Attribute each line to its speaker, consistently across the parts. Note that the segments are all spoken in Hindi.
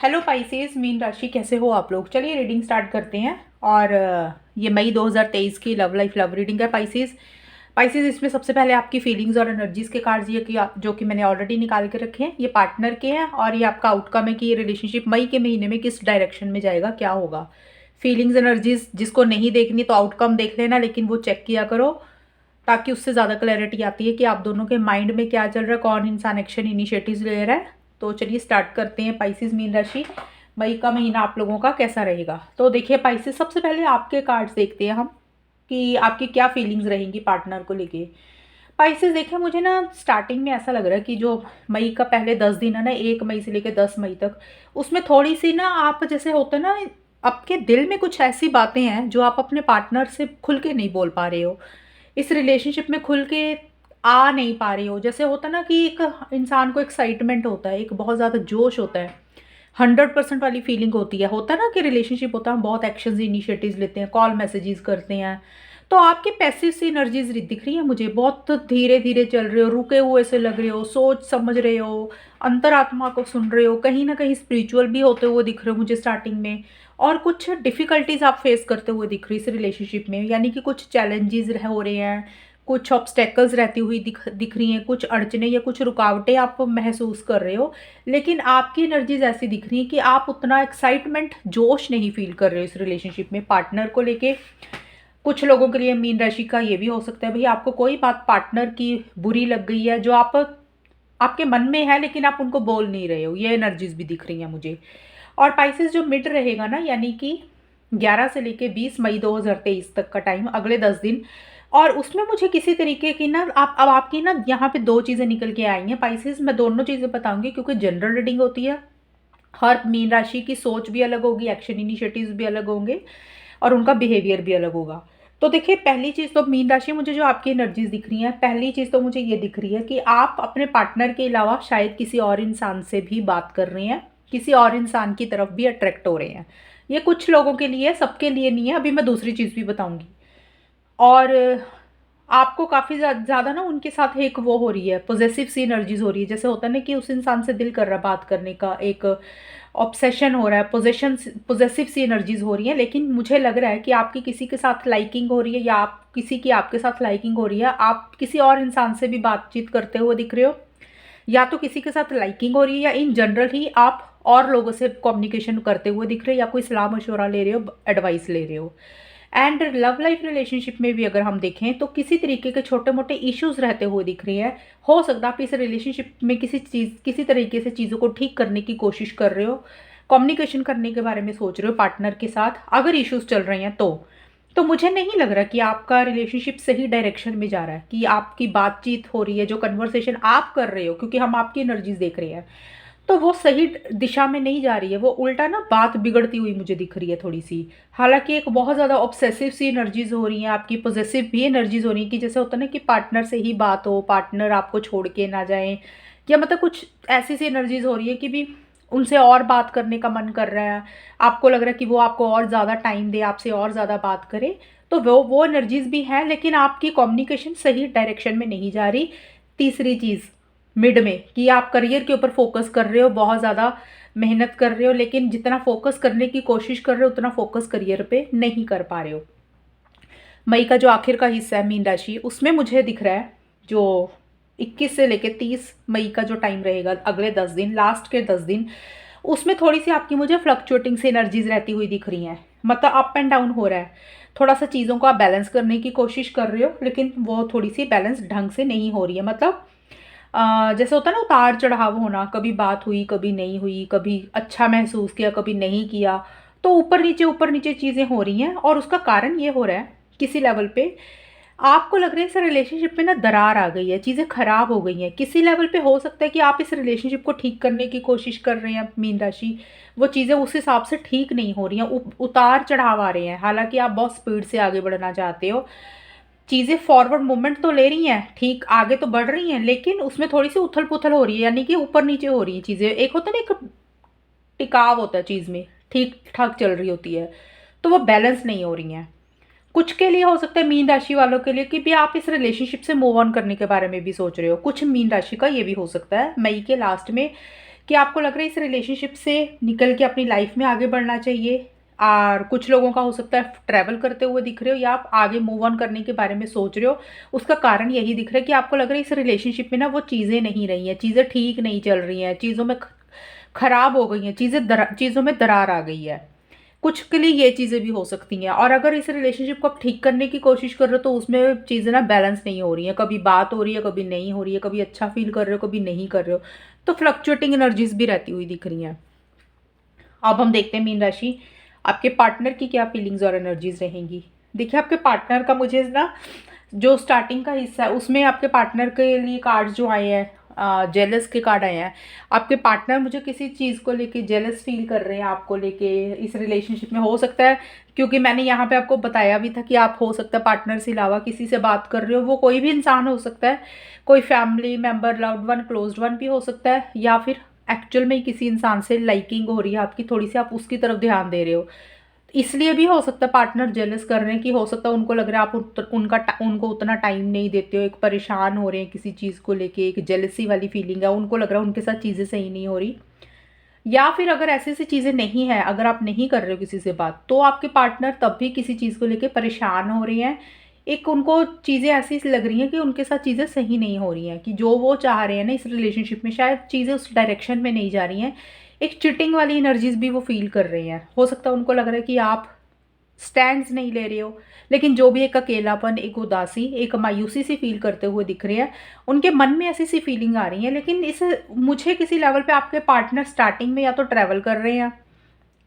Speaker 1: हेलो पाइसेस, मीन राशि कैसे हो आप लोग। चलिए रीडिंग स्टार्ट करते हैं। और ये मई 2023 की लव लाइफ लव रीडिंग है पाइसेस। पाइसेस, इसमें सबसे पहले आपकी फीलिंग्स और एनर्जीज के कार्ड्स ये कि जो कि मैंने ऑलरेडी निकाल के रखे हैं, ये पार्टनर के हैं और ये आपका आउटकम है कि ये रिलेशनशिप मई के महीने में किस डायरेक्शन में जाएगा, क्या होगा। फीलिंग्स एनर्जीज जिसको नहीं देखनी तो आउटकम देख लेना, लेकिन वो चेक किया करो ताकि उससे ज़्यादा क्लैरिटी आती है कि आप दोनों के माइंड में क्या चल रहा है, कौन इंसान एक्शन इनिशिएटिव ले रहा है। तो चलिए स्टार्ट करते हैं। पाइसेस मीन राशि, मई का महीना आप लोगों का कैसा रहेगा। तो देखिए पाइसेस, सबसे पहले आपके कार्ड्स देखते हैं हम कि आपकी क्या फीलिंग्स रहेंगी पार्टनर को लेके। पाइसेस देखिए, मुझे ना स्टार्टिंग में ऐसा लग रहा है कि जो मई का पहले 10 दिन है ना, 1 मई से लेकर 10 मई तक, उसमें थोड़ी सी ना आप जैसे होता है ना, आपके दिल में कुछ ऐसी बातें हैं जो आप अपने पार्टनर से खुल के नहीं बोल पा रहे हो, इस रिलेशनशिप में खुल के आ नहीं पा रही हो। जैसे होता है ना कि एक इंसान को एक्साइटमेंट होता है, एक बहुत ज़्यादा जोश होता है, 100% वाली फीलिंग होता है ना कि रिलेशनशिप होता है, हम बहुत एक्शंस इनिशिएटिव्स लेते हैं, कॉल मैसेजेस करते हैं। तो आपकी पैसिव सी एनर्जीज दिख रही है मुझे, बहुत धीरे धीरे चल रहे हो, रुके हुए से लग रहे हो, सोच समझ रहे हो, अंतरात्मा को सुन रहे हो, कहीं ना कहीं स्पिरिचुअल भी होते हुए दिख रहे हो मुझे स्टार्टिंग में। और कुछ डिफ़िकल्टीज आप फेस करते हुए दिख रही इस रिलेशनशिप में, यानी कि कुछ चैलेंजेस हो रहे हैं, कुछ ऑब्स्टेकल्स रहती हुई दिख रही हैं, कुछ अड़चने या कुछ रुकावटें आप महसूस कर रहे हो। लेकिन आपकी एनर्जीज ऐसी दिख रही हैं कि आप उतना एक्साइटमेंट जोश नहीं फील कर रहे हो इस रिलेशनशिप में पार्टनर को लेके। कुछ लोगों के लिए मीन राशि का ये भी हो सकता है भाई, आपको कोई बात पार्टनर की बुरी लग गई है जो आप आपके मन में है लेकिन आप उनको बोल नहीं रहे हो, ये एनर्जीज भी दिख रही हैं मुझे। और पाइसेस जो मिड रहेगा ना, यानी कि 11 से लेके 20 मई 2023 तक का टाइम, अगले 10 दिन, और उसमें मुझे किसी तरीके की ना आप अब आपकी ना यहाँ पे दो चीज़ें निकल के आई हैं पाइसेस। मैं दोनों चीज़ें बताऊंगी क्योंकि जनरल रीडिंग होती है, हर मीन राशि की सोच भी अलग होगी, एक्शन इनिशिएटिव्स भी अलग होंगे और उनका बिहेवियर भी अलग होगा। तो देखिए, पहली चीज़ तो मीन राशि, मुझे जो आपकी एनर्जीज दिख रही हैं, पहली चीज़ तो मुझे ये दिख रही है कि आप अपने पार्टनर के अलावा शायद किसी और इंसान से भी बात कर रहे हैं, किसी और इंसान की तरफ भी अट्रैक्ट हो रहे हैं। ये कुछ लोगों के लिए, सबके लिए नहीं है। अभी मैं दूसरी चीज़ भी बताऊंगी। और आपको काफ़ी ज़्यादा ना उनके साथ एक वो हो रही है, पॉजेसिव सी एनर्जीज हो रही है, जैसे होता है ना कि उस इंसान से दिल कर रहा है बात करने का, एक ऑब्सेशन हो रहा है, पोजेशन पोजेसिव सी एनर्जीज हो रही है। लेकिन मुझे लग रहा है कि आपकी किसी के साथ लाइकिंग हो रही है या आप किसी की आपके साथ लाइकिंग हो रही है, आप किसी और इंसान से भी बातचीत करते हुए दिख रहे हो, या तो किसी के साथ लाइकिंग हो रही है या इन जनरल ही आप और लोगों से कम्युनिकेशन करते हुए दिख रहे हो, या कोई सलाह मशवरा ले रहे हो, एडवाइस ले रहे हो। एंड लव लाइफ रिलेशनशिप में भी अगर हम देखें तो किसी तरीके के छोटे मोटे इश्यूज रहते हुए दिख रहे हैं। हो सकता है आप इस रिलेशनशिप में किसी तरीके से चीज़ों को ठीक करने की कोशिश कर रहे हो, कम्युनिकेशन करने के बारे में सोच रहे हो पार्टनर के साथ, अगर इश्यूज चल रहे हैं तो मुझे नहीं लग रहा कि आपका रिलेशनशिप सही डायरेक्शन में जा रहा है, कि आपकी बातचीत हो रही है, जो कन्वर्सेशन आप कर रहे हो, क्योंकि हम आपकी एनर्जीज देख रहे हैं, तो वो सही दिशा में नहीं जा रही है। वो उल्टा ना बात बिगड़ती हुई मुझे दिख रही है थोड़ी सी। हालांकि एक बहुत ज़्यादा ऑब्सेसिव सी एनर्जीज हो रही हैं आपकी, पॉजेसिव भी एनर्जीज हो रही हैं कि जैसे होता है ना कि पार्टनर से ही बात हो, पार्टनर आपको छोड़ के ना जाए, या मतलब कुछ ऐसी सी एनर्जीज हो रही है कि भी उनसे और बात करने का मन कर रहा है, आपको लग रहा है कि वो आपको और ज़्यादा टाइम दे, आपसे और ज़्यादा बात करे। तो वो एनर्जीज भी हैं, लेकिन आपकी कम्युनिकेशन सही डायरेक्शन में नहीं जा रही। तीसरी चीज़ मिड में कि आप करियर के ऊपर फोकस कर रहे हो, बहुत ज़्यादा मेहनत कर रहे हो, लेकिन जितना फोकस करने की कोशिश कर रहे हो उतना फोकस करियर पे नहीं कर पा रहे हो। मई का जो आखिर का हिस्सा है मीन राशि, उसमें मुझे दिख रहा है जो 21 से लेकर 30 मई का जो टाइम रहेगा, अगले 10 दिन, लास्ट के 10 दिन, उसमें थोड़ी सी आपकी मुझे फ्लक्चुएटिंग से एनर्जीज रहती हुई दिख रही हैं। मतलब अप एंड डाउन हो रहा है, थोड़ा सा चीज़ों को आप बैलेंस करने की कोशिश कर रहे हो, लेकिन वो थोड़ी सी बैलेंस ढंग से नहीं हो रही है। मतलब जैसे होता है ना उतार चढ़ाव होना, कभी बात हुई कभी नहीं हुई, कभी अच्छा महसूस किया कभी नहीं किया, तो ऊपर नीचे चीज़ें हो रही हैं। और उसका कारण ये हो रहा है किसी लेवल पे आपको लग रहा है इस रिलेशनशिप में ना दरार आ गई है, चीज़ें खराब हो गई हैं। किसी लेवल पे हो सकता है कि आप इस रिलेशनशिप को ठीक करने की कोशिश कर रहे हैं मीन राशि, वो चीज़ें उस हिसाब से ठीक नहीं हो रही हैं, उतार चढ़ाव आ रहे हैं। हालांकि आप बहुत स्पीड से आगे बढ़ना चाहते हो, चीज़ें फॉरवर्ड मूवमेंट तो ले रही हैं, ठीक आगे तो बढ़ रही हैं, लेकिन उसमें थोड़ी सी उथल पुथल हो रही है, यानी कि ऊपर नीचे हो रही हैं चीज़ें। एक होता है ना, एक टिकाव होता है चीज़ में, ठीक ठाक चल रही होती है, तो वो बैलेंस नहीं हो रही हैं। कुछ के लिए हो सकता है मीन राशि वालों के लिए कि भी आप इस रिलेशनशिप से मूव ऑन करने के बारे में भी सोच रहे हो। कुछ मीन राशि का ये भी हो सकता है मई के लास्ट में कि आपको लग रहा है इस रिलेशनशिप से निकल के अपनी लाइफ में आगे बढ़ना चाहिए। और कुछ लोगों का हो सकता है ट्रैवल करते हुए दिख रहे हो, या आप आगे मूव ऑन करने के बारे में सोच रहे हो। उसका कारण यही दिख रहा है कि आपको लग रहा है इस रिलेशनशिप में ना वो चीज़ें नहीं रही हैं, चीज़ें ठीक नहीं चल रही हैं, चीज़ों में खराब हो गई हैं, चीज़ों में दरार आ गई है। कुछ के लिए ये चीज़ें भी हो सकती हैं। और अगर इस रिलेशनशिप को आप ठीक करने की कोशिश कर रहे हो तो उसमें चीज़ें ना बैलेंस नहीं हो रही हैं, कभी बात हो रही है, कभी नहीं हो रही है, कभी अच्छा फील कर रहे हो, कभी नहीं कर रहे हो। तो फ्लक्चुएटिंग एनर्जीज भी रहती हुई दिख रही हैं। अब हम देखते हैं मीन राशि, आपके पार्टनर की क्या फीलिंग्स और एनर्जीज रहेंगी। देखिए आपके पार्टनर का मुझे ना जो स्टार्टिंग का हिस्सा है उसमें आपके पार्टनर के लिए कार्ड्स जो आए हैं, जेलस के कार्ड आए हैं। आपके पार्टनर मुझे किसी चीज़ को लेके जेलस फील कर रहे हैं आपको लेके इस रिलेशनशिप में, हो सकता है क्योंकि मैंने यहाँ पे आपको बताया भी था कि आप हो सकता है पार्टनर से अलावा किसी से बात कर रहे हो। वो कोई भी इंसान हो सकता है, कोई family member, loved one, closed one भी हो सकता है, या फिर एक्चुअल में ही किसी इंसान से लाइकिंग हो रही है आपकी थोड़ी सी, आप उसकी तरफ ध्यान दे रहे हो। इसलिए भी हो सकता है पार्टनर जेलस कर रहे हैं कि हो सकता है उनको लग रहा है आप उनको उतना टाइम नहीं देते हो, एक परेशान हो रहे हैं किसी चीज़ को लेके, एक जेलसी वाली फीलिंग है, उनको लग रहा है उनके साथ चीज़ें सही नहीं हो रही। या फिर अगर ऐसी ऐसी चीज़ें नहीं है, अगर आप नहीं कर रहे हो किसी से बात, तो आपके पार्टनर तब भी किसी चीज़ को लेके परेशान हो रहे हैं। एक उनको चीज़ें ऐसी लग रही हैं कि उनके साथ चीज़ें सही नहीं हो रही हैं, कि जो वो चाह रहे हैं ना इस रिलेशनशिप में शायद चीज़ें उस डायरेक्शन में नहीं जा रही हैं। एक चिटिंग वाली एनर्जीज भी वो फील कर रहे हैं। हो सकता है उनको लग रहा है कि आप स्टैंड्स नहीं ले रहे हो, लेकिन जो भी एक अकेलापन, एक उदासी, एक मायूसी सी फील करते हुए दिख रहे हैं, उनके मन में ऐसी सी फीलिंग आ रही है। लेकिन इस मुझे किसी लेवल पे आपके पार्टनर स्टार्टिंग में या तो ट्रैवल कर रहे हैं,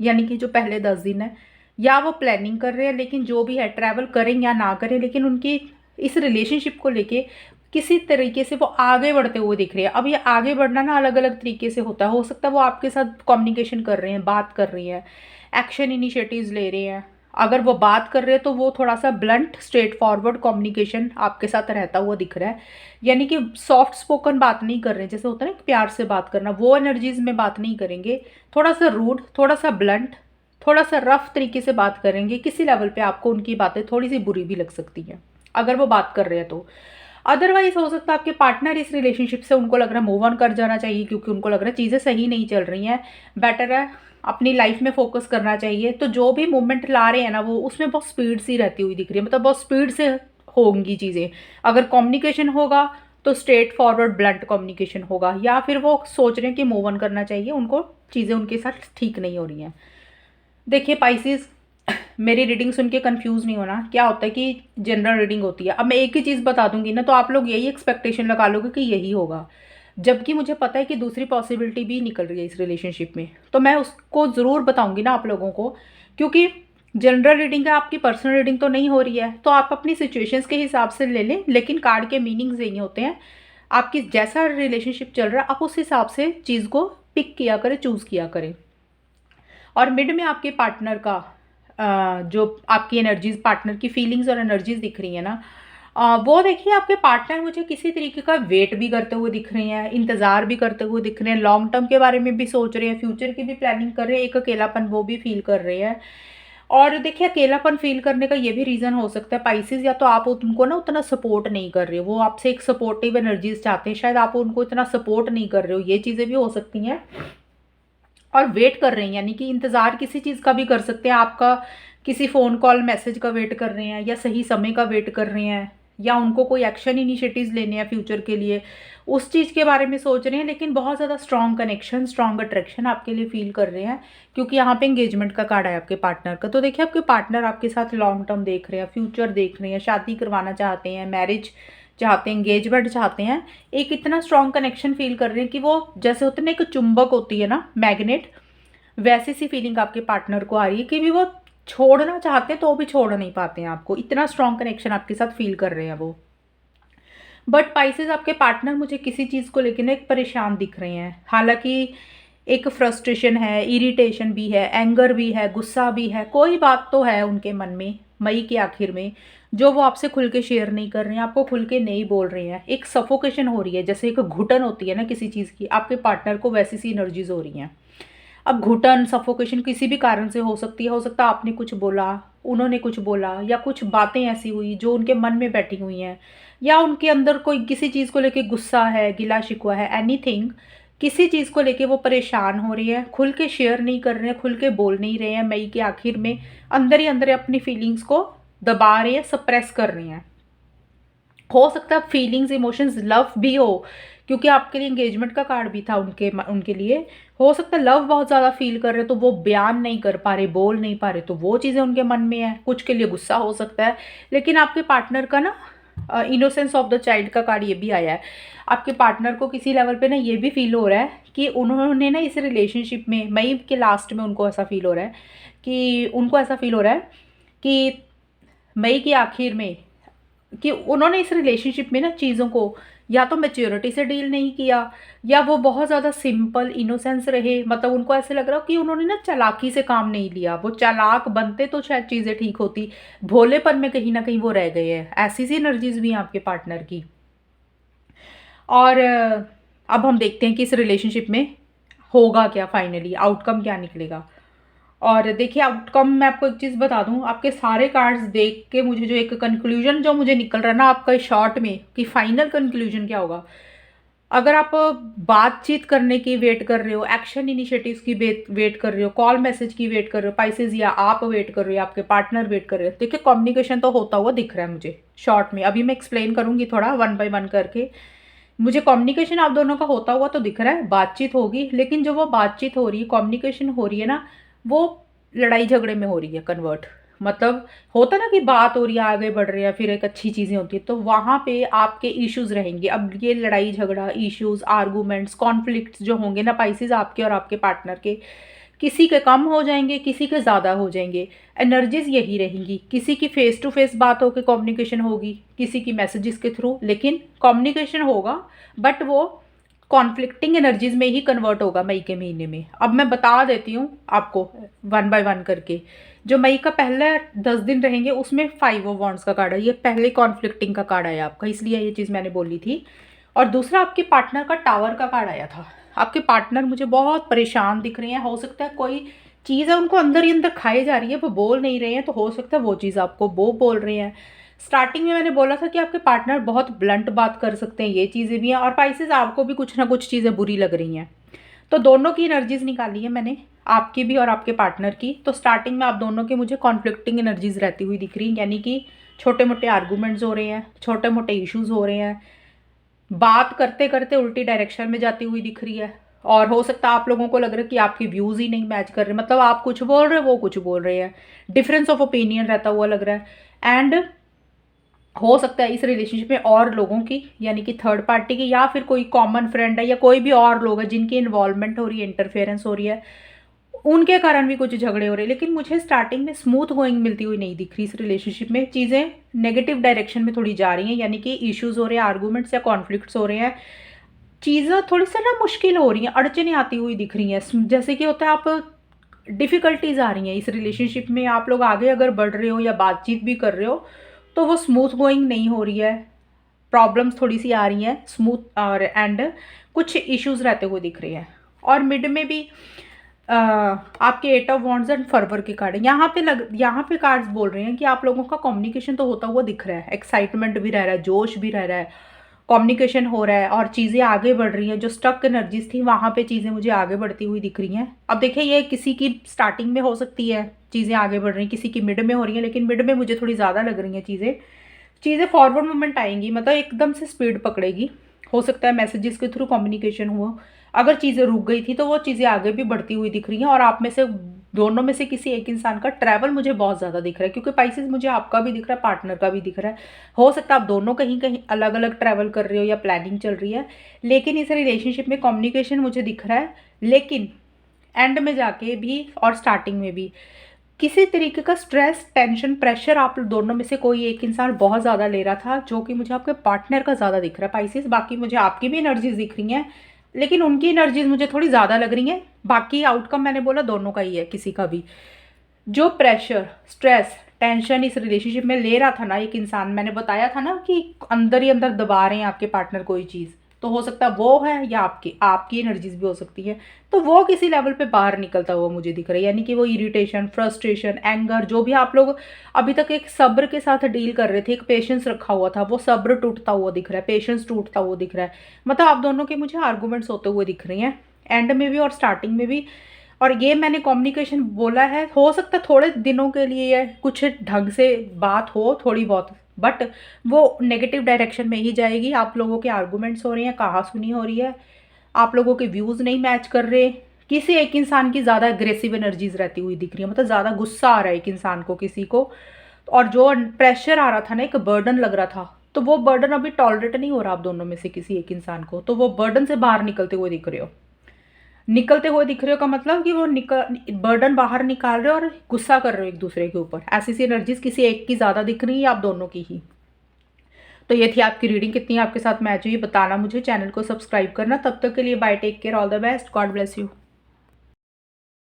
Speaker 1: यानी कि जो पहले 10 दिन है, या वो प्लानिंग कर रहे हैं। लेकिन जो भी है, ट्रैवल करें या ना करें, लेकिन उनकी इस रिलेशनशिप को लेके किसी तरीके से वो आगे बढ़ते हुए दिख रहे हैं। अब ये आगे बढ़ना ना अलग अलग तरीके से होता है। हो सकता है वो आपके साथ कम्युनिकेशन कर रहे हैं, बात कर रही हैं, एक्शन इनिशिएटिव्स ले रहे हैं। अगर वो बात कर रहे हैं तो वो थोड़ा सा ब्लंट, स्ट्रेट फॉरवर्ड कम्युनिकेशन आपके साथ रहता हुआ दिख रहा है। यानी कि सॉफ्ट स्पोकन बात नहीं कर रहे हैं, जैसे होता है ना प्यार से बात करना, वो एनर्जीज में बात नहीं करेंगे। थोड़ा सा रूड, थोड़ा सा ब्लंट, थोड़ा सा रफ तरीके से बात करेंगे। किसी लेवल पे आपको उनकी बातें थोड़ी सी बुरी भी लग सकती हैं अगर वो बात कर रहे हैं तो। अदरवाइज हो सकता है आपके पार्टनर इस रिलेशनशिप से उनको लग रहा है मूव ऑन कर जाना चाहिए, क्योंकि उनको लग रहा है चीज़ें सही नहीं चल रही हैं, बेटर है अपनी लाइफ में फोकस करना चाहिए। तो जो भी मूवमेंट ला रहे हैं ना वो उसमें बहुत स्पीड सी रहती हुई दिख रही है, मतलब बहुत स्पीड से होंगी चीज़ें। अगर कम्युनिकेशन होगा तो स्ट्रेट फॉरवर्ड ब्लंट कम्युनिकेशन होगा, या फिर वो सोच रहे हैं कि मूव ऑन करना चाहिए, उनको चीज़ें उनके साथ ठीक नहीं हो रही हैं। देखिए पाइसेस, मेरी रीडिंग सुन के कंफ्यूज नहीं होना। क्या होता है कि जनरल रीडिंग होती है, अब मैं एक ही चीज़ बता दूंगी ना तो आप लोग यही एक्सपेक्टेशन लगा लोगे कि यही होगा, जबकि मुझे पता है कि दूसरी पॉसिबिलिटी भी निकल रही है इस रिलेशनशिप में। तो मैं उसको ज़रूर बताऊंगी ना आप लोगों को, क्योंकि जनरल रीडिंग है, आपकी पर्सनल रीडिंग तो नहीं हो रही है। तो आप अपनी सिचुएशंस के हिसाब से ले लें, लेकिन कार्ड के मीनिंग्स यही होते हैं। आपकी जैसा रिलेशनशिप चल रहा है आप उस हिसाब से चीज़ को पिक किया करें, चूज़ किया करें। और मिड में आपके पार्टनर का जो आपकी एनर्जीज, पार्टनर की फीलिंग्स और एनर्जीज दिख रही है ना, वो देखिए आपके पार्टनर मुझे किसी तरीके का वेट भी करते हुए दिख रहे हैं, इंतज़ार भी करते हुए दिख रहे हैं, लॉन्ग टर्म के बारे में भी सोच रहे हैं, फ्यूचर की भी प्लानिंग कर रहे हैं, एक अकेलापन वो भी फील कर रहे हैं। और देखिए अकेलापन फील करने का ये भी रीज़न हो सकता है पाइसेस, या तो आप उनको ना उतना सपोर्ट नहीं कर रहे हो, वो आपसे एक सपोर्टिव एनर्जीज चाहते हैं, शायद आप उनको इतना सपोर्ट नहीं कर रहे हो, ये चीज़ें भी हो सकती हैं। और वेट कर रहे हैं, यानी कि इंतज़ार किसी चीज़ का भी कर सकते हैं, आपका किसी फ़ोन कॉल मैसेज का वेट कर रहे हैं, या सही समय का वेट कर रहे हैं, या उनको कोई एक्शन इनिशिएटिव्स लेने हैं फ्यूचर के लिए, उस चीज़ के बारे में सोच रहे हैं। लेकिन बहुत ज़्यादा स्ट्रॉन्ग कनेक्शन, स्ट्रॉन्ग अट्रैक्शन आपके लिए फील कर रहे हैं, क्योंकि यहाँ पे एंगेजमेंट का कार्ड है आपके पार्टनर का। तो देखिए आपके पार्टनर आपके साथ लॉन्ग टर्म देख रहे हैं, फ्यूचर देख रहे हैं, शादी करवाना चाहते हैं, मैरिज चाहते हैं, एंगेजमेंट चाहते हैं। एक इतना स्ट्रॉन्ग कनेक्शन फील कर रहे हैं कि वो जैसे होते हैं ना, एक चुंबक होती है ना, मैग्नेट, वैसी सी फीलिंग आपके पार्टनर को आ रही है कि भी वो छोड़ना चाहते हैं तो भी छोड़ नहीं पाते हैं आपको, इतना स्ट्रॉन्ग कनेक्शन आपके साथ फील कर रहे हैं वो। बट पाइसेस, आपके पार्टनर मुझे किसी चीज़ को लेकर ना एक परेशान दिख रहे हैं। हालांकि एक फ्रस्ट्रेशन है, इरिटेशन भी है, एंगर भी है, गुस्सा भी है, कोई बात तो है उनके मन में मई के आखिर में जो वो आपसे खुल के शेयर नहीं कर रहे हैं, आपको खुल के नहीं बोल रहे हैं। एक सफोकेशन हो रही है, जैसे एक घुटन होती है ना किसी चीज़ की, आपके पार्टनर को वैसी सी एनर्जीज हो रही हैं। अब घुटन, सफोकेशन किसी भी कारण से हो सकती है। हो सकता है आपने कुछ बोला, उन्होंने कुछ बोला, या कुछ बातें ऐसी हुई जो उनके मन में बैठी हुई हैं, या उनके अंदर कोई किसी चीज़ को लेके गुस्सा है, गिला शिकवा है, एनीथिंग किसी चीज़ को लेके वो परेशान हो रही है, खुल के शेयर नहीं कर रहे हैं, खुल के बोल नहीं रहे हैं। मई के आखिर में अंदर ही अंदर अपनी फीलिंग्स को दबा रहे हैं, सप्रेस कर रहे हैं। हो सकता है फीलिंग्स, इमोशंस, लव भी हो, क्योंकि आपके लिए एंगेजमेंट का कार्ड भी था उनके लिए। हो सकता है लव बहुत ज़्यादा फील कर रहे, तो वो बयान नहीं कर पा रहे, बोल नहीं पा रहे, तो वो चीज़ें उनके मन में है। कुछ के लिए गुस्सा हो सकता है। लेकिन आपके पार्टनर का ना इनोसेंस ऑफ द चाइल्ड का कार्ड ये भी आया है। आपके पार्टनर को किसी लेवल पे ना ये भी फील हो रहा है कि उन्होंने ना इस रिलेशनशिप में मई के लास्ट में उनको ऐसा फील हो रहा है कि मई के आखिर में कि उन्होंने इस रिलेशनशिप में ना चीज़ों को या तो मैच्योरिटी से डील नहीं किया, या वो बहुत ज़्यादा सिंपल इनोसेंस रहे। मतलब उनको ऐसे लग रहा हो कि उन्होंने ना चालाकी से काम नहीं लिया। वो चालाक बनते तो शायद चीज़ें ठीक होती, भोलेपन में कहीं ना कहीं वो रह गए हैं। ऐसी सी एनर्जीज भी हैं आपके पार्टनर की। और अब हम देखते हैं कि इस रिलेशनशिप में होगा क्या, फाइनली आउटकम क्या निकलेगा। और देखिए आउटकम मैं आपको एक चीज़ बता दूं, आपके सारे कार्ड्स देख के मुझे जो एक कंक्लूजन जो मुझे निकल रहा है ना आपका शॉर्ट में, कि फाइनल कंक्लूजन क्या होगा। अगर आप बातचीत करने की वेट कर रहे हो, एक्शन इनिशिएटिव्स की वेट कर रहे हो, कॉल मैसेज की वेट कर रहे हो पाइसेस, या आप वेट कर रहे हो, आपके पार्टनर वेट कर रहे हो, देखिए कम्युनिकेशन तो होता हुआ दिख रहा है मुझे शॉर्ट में। अभी मैं एक्सप्लेन करूंगी थोड़ा वन बाय वन करके। मुझे कम्युनिकेशन आप दोनों का होता हुआ तो दिख रहा है, बातचीत होगी। लेकिन जो वो बातचीत हो रही है, कम्युनिकेशन हो रही है ना, वो लड़ाई झगड़े में हो रही है कन्वर्ट। मतलब होता ना कि बात हो रही है, आगे बढ़ रहे हैं, फिर एक अच्छी चीज़ें होती है, तो वहाँ पे आपके इश्यूज रहेंगे। अब ये लड़ाई झगड़ा, इश्यूज, आर्गूमेंट्स, कॉन्फ्लिक्ट्स जो होंगे ना पाइसेस, आपके और आपके पार्टनर के, किसी के कम हो जाएंगे, किसी के ज़्यादा हो जाएंगे। एनर्जीज यही रहेंगी। किसी की फेस टू फेस बात होकर कम्युनिकेशन होगी, किसी की मैसेजेस के थ्रू, लेकिन कम्युनिकेशन होगा। बट वो कॉन्फ्लिक्टिंग एनर्जीज में ही कन्वर्ट होगा मई के महीने में। अब मैं बता देती हूँ आपको वन बाय वन करके। जो मई का पहला 10 दिन रहेंगे उसमें 5 ऑफ वॉन्ड्स का कार्ड है, ये पहले कॉन्फ्लिक्टिंग का कार्ड आया आपका, इसलिए ये चीज़ मैंने बोली थी। और दूसरा आपके पार्टनर का टावर का कार्ड आया था। आपके पार्टनर मुझे बहुत परेशान दिख रहे हैं। हो सकता है कोई चीज़ है उनको अंदर ही अंदर खाई जा रही है, वो बोल नहीं रहे हैं, तो हो सकता है वो चीज़ आपको वो बोल रहे हैं। स्टार्टिंग में मैंने बोला था कि आपके पार्टनर बहुत ब्लंट बात कर सकते हैं, ये चीज़ें भी हैं। और पाइसेस आपको भी कुछ ना कुछ चीज़ें बुरी लग रही हैं। तो दोनों की एनर्जीज निकाली है मैंने, आपकी भी और आपके पार्टनर की। तो स्टार्टिंग में आप दोनों के मुझे कॉन्फ्लिक्टिंग एनर्जीज रहती हुई दिख रही हैं, यानी कि छोटे मोटे आर्गूमेंट्स हो रहे हैं, छोटे मोटे इश्यूज हो रहे हैं, बात करते करते उल्टी डायरेक्शन में जाती हुई दिख रही है। और हो सकता है आप लोगों को लग रहा है कि आपके व्यूज़ ही नहीं मैच कर रहे, मतलब आप कुछ बोल रहे हो, वो कुछ बोल रहे हैं, डिफरेंस ऑफ ओपिनियन रहता हुआ लग रहा है। एंड हो सकता है इस रिलेशनशिप में और लोगों की, यानी कि थर्ड पार्टी की, या फिर कोई कॉमन फ्रेंड है, या कोई भी और लोग हैं जिनकी इन्वॉल्वमेंट हो रही है, इंटरफेरेंस हो रही है, उनके कारण भी कुछ झगड़े हो रहे हैं। लेकिन मुझे स्टार्टिंग में स्मूथ गोइंग मिलती हुई नहीं दिख रही इस रिलेशनशिप में। चीज़ें नेगेटिव डायरेक्शन में थोड़ी जा रही हैं, यानी कि इश्यूज हो रहे हैं, आर्गूमेंट्स या कॉन्फ्लिक्ट्स हो रहे हैं। चीज़ें थोड़ी सी ना मुश्किल हो रही हैं, अड़चनें आती हुई दिख रही हैं। जैसे कि होता है आप डिफ़िकल्टीज आ रही हैं इस रिलेशनशिप में। आप लोग आगे अगर बढ़ रहे हो या बातचीत भी कर रहे हो, तो वो स्मूथ गोइंग नहीं हो रही है। प्रॉब्लम्स थोड़ी सी आ रही हैं स्मूथ, और एंड कुछ इश्यूज रहते हुए दिख रहे हैं। और मिड में भी आपके 8 ऑफ वॉन्ड्स एंड फर्वर के कार्ड यहाँ पे कार्ड्स बोल रहे हैं कि आप लोगों का कम्युनिकेशन तो होता हुआ दिख रहा है, एक्साइटमेंट भी रह रहा है, जोश भी रह रहा है, कम्युनिकेशन हो रहा है, और चीज़ें आगे बढ़ रही हैं। जो स्टक एनर्जीज थी वहाँ पे चीज़ें मुझे आगे बढ़ती हुई दिख रही हैं। अब देखिए ये किसी की स्टार्टिंग में हो सकती है चीज़ें आगे बढ़ रही हैं, किसी की मिड में हो रही हैं, लेकिन मिड में मुझे थोड़ी ज़्यादा लग रही हैं चीज़ें। चीज़ें फॉरवर्ड मूवमेंट आएंगी, मतलब एकदम से स्पीड पकड़ेगी। हो सकता है मैसेजेस के थ्रू कम्युनिकेशन हो। अगर चीज़ें रुक गई थी तो वो चीज़ें आगे भी बढ़ती हुई दिख रही हैं। और आप में से दोनों में से किसी एक इंसान का ट्रैवल मुझे बहुत ज़्यादा दिख रहा है, क्योंकि पाइसेस मुझे आपका भी दिख रहा है, पार्टनर का भी दिख रहा है। हो सकता है आप दोनों कहीं कहीं अलग अलग ट्रैवल कर रहे हो या प्लानिंग चल रही है, लेकिन इस रिलेशनशिप में कम्युनिकेशन मुझे दिख रहा है। लेकिन एंड में जाके भी और स्टार्टिंग में भी किसी तरीके का स्ट्रेस, टेंशन, प्रेशर आप दोनों में से कोई एक इंसान बहुत ज़्यादा ले रहा था, जो कि मुझे आपके पार्टनर का ज़्यादा दिख रहा है पाइसेस। बाकी मुझे आपकी भी एनर्जीज दिख रही हैं, लेकिन उनकी एनर्जीज मुझे थोड़ी ज़्यादा लग रही हैं। बाकी आउटकम मैंने बोला दोनों का ही है, किसी का भी। जो प्रेशर, स्ट्रेस, टेंशन इस रिलेशनशिप में ले रहा था ना एक इंसान, मैंने बताया था ना कि अंदर ही अंदर दबा रहे हैं आपके पार्टनर कोई चीज़, तो हो सकता है वो है या आपकी एनर्जीज भी हो सकती है। तो वो किसी लेवल पे बाहर निकलता हुआ मुझे दिख रहा है, यानी कि वो इरिटेशन, फ्रस्ट्रेशन, एंगर, जो भी आप लोग अभी तक एक सब्र के साथ डील कर रहे थे, एक पेशेंस रखा हुआ था, वो सब्र टूटता हुआ दिख रहा है, पेशेंस टूटता हुआ दिख रहा है। मतलब आप दोनों के मुझे आर्गूमेंट्स होते हुए दिख रही हैं, एंड में भी और स्टार्टिंग में भी। और ये मैंने कम्युनिकेशन बोला है, हो सकता है थोड़े दिनों के लिए कुछ ढंग से बात हो थोड़ी बहुत, बट वो नेगेटिव डायरेक्शन में ही जाएगी। आप लोगों के आर्गूमेंट्स हो रहे हैं, कहासुनी हो रही है, आप लोगों के व्यूज़ नहीं मैच कर रहे। किसी एक इंसान की ज़्यादा एग्रेसिव एनर्जीज रहती हुई दिख रही है, मतलब ज़्यादा गुस्सा आ रहा है एक इंसान को किसी को, और जो प्रेशर आ रहा था ना, एक बर्डन लग रहा था, तो वो बर्डन अभी टॉलरेट नहीं हो रहा आप दोनों में से किसी एक इंसान को, तो वो बर्डन से बाहर निकलते हुए दिख रहे हो। निकलते हुए दिख रहे हो का मतलब कि वो बर्डन बाहर निकाल रहे हो और गुस्सा कर रहे हो एक दूसरे के ऊपर। ऐसी सी एनर्जीज किसी एक की ज़्यादा दिख रही है, आप दोनों की ही। तो ये थी आपकी रीडिंग, कितनी आपके साथ मैच हुई बताना मुझे, चैनल को सब्सक्राइब करना। तब तक के लिए bye, take care, all the best, God bless you.